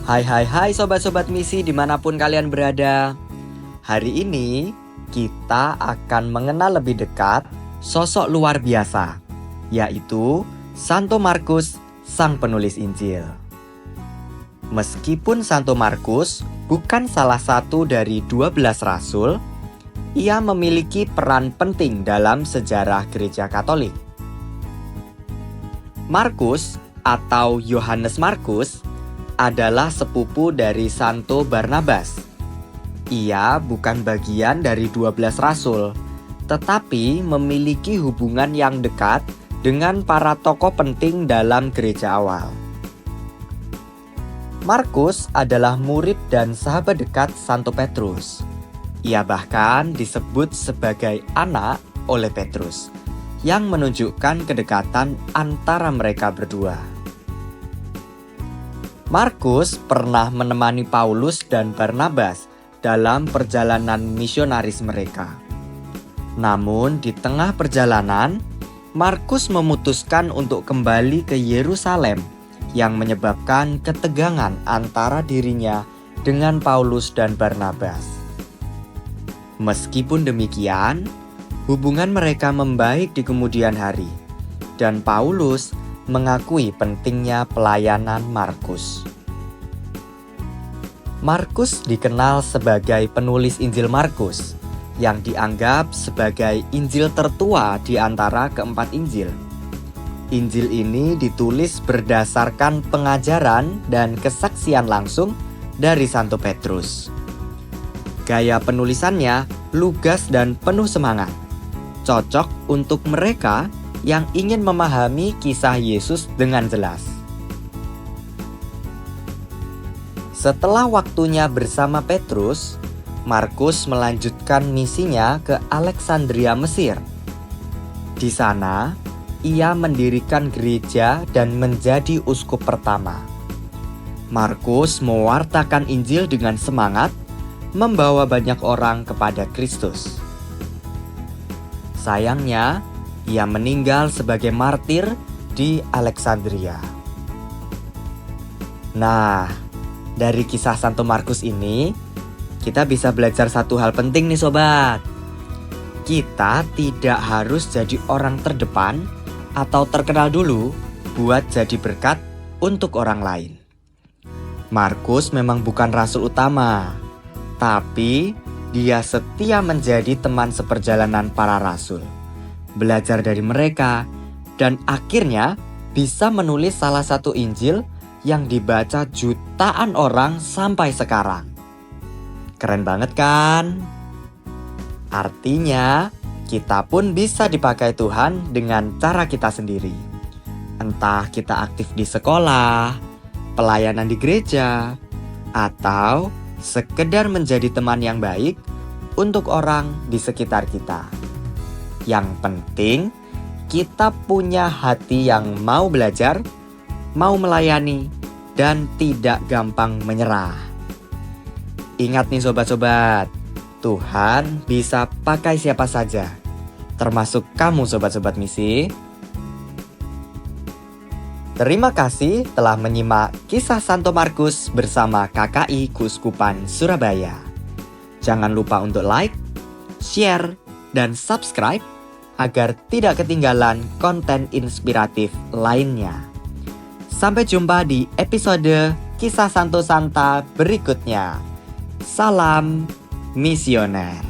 Hai sobat-sobat misi dimanapun kalian berada. Hari ini kita akan mengenal lebih dekat sosok luar biasa, yaitu Santo Markus, sang penulis Injil. Meskipun Santo Markus bukan salah satu dari 12 rasul, ia memiliki peran penting dalam sejarah gereja Katolik. Markus atau Yohanes Markus adalah sepupu dari Santo Barnabas. Ia bukan bagian dari 12 rasul, tetapi memiliki hubungan yang dekat dengan para tokoh penting dalam gereja awal. Markus adalah murid dan sahabat dekat Santo Petrus. Ia bahkan disebut sebagai anak oleh Petrus, yang menunjukkan kedekatan antara mereka berdua. Markus pernah menemani Paulus dan Barnabas dalam perjalanan misionaris mereka. Namun di tengah perjalanan, Markus memutuskan untuk kembali ke Yerusalem yang menyebabkan ketegangan antara dirinya dengan Paulus dan Barnabas. Meskipun demikian, hubungan mereka membaik di kemudian hari, dan Paulus mengakui pentingnya pelayanan Markus. Markus dikenal sebagai penulis Injil Markus, yang dianggap sebagai Injil tertua di antara keempat Injil. Injil ini ditulis berdasarkan pengajaran dan kesaksian langsung dari Santo Petrus. Gaya penulisannya lugas dan penuh semangat, cocok untuk mereka yang ingin memahami kisah Yesus dengan jelas. Setelah waktunya bersama Petrus, Markus melanjutkan misinya ke Alexandria, Mesir. Di sana, ia mendirikan gereja dan menjadi uskup pertama. Markus mewartakan Injil dengan semangat, membawa banyak orang kepada Kristus. Sayangnya, ia meninggal sebagai martir di Alexandria. Nah, dari kisah Santo Markus ini, kita bisa belajar satu hal penting nih sobat. Kita tidak harus jadi orang terdepan atau terkenal dulu buat jadi berkat untuk orang lain. Markus memang bukan rasul utama, tapi dia setia menjadi teman seperjalanan para rasul, belajar dari mereka, dan akhirnya bisa menulis salah satu Injil yang dibaca jutaan orang sampai sekarang. Keren banget kan? Artinya, kita pun bisa dipakai Tuhan dengan cara kita sendiri. Entah kita aktif di sekolah, pelayanan di gereja, atau sekedar menjadi teman yang baik untuk orang di sekitar kita. Yang penting, kita punya hati yang mau belajar, mau melayani, dan tidak gampang menyerah. Ingat nih sobat-sobat, Tuhan bisa pakai siapa saja, termasuk kamu sobat-sobat misi. Terima kasih telah menyimak kisah Santo Markus bersama KKI Keuskupan Surabaya. Jangan lupa untuk like, share, dan subscribe agar tidak ketinggalan konten inspiratif lainnya. Sampai jumpa di episode Kisah Santo Santa berikutnya. Salam misioner.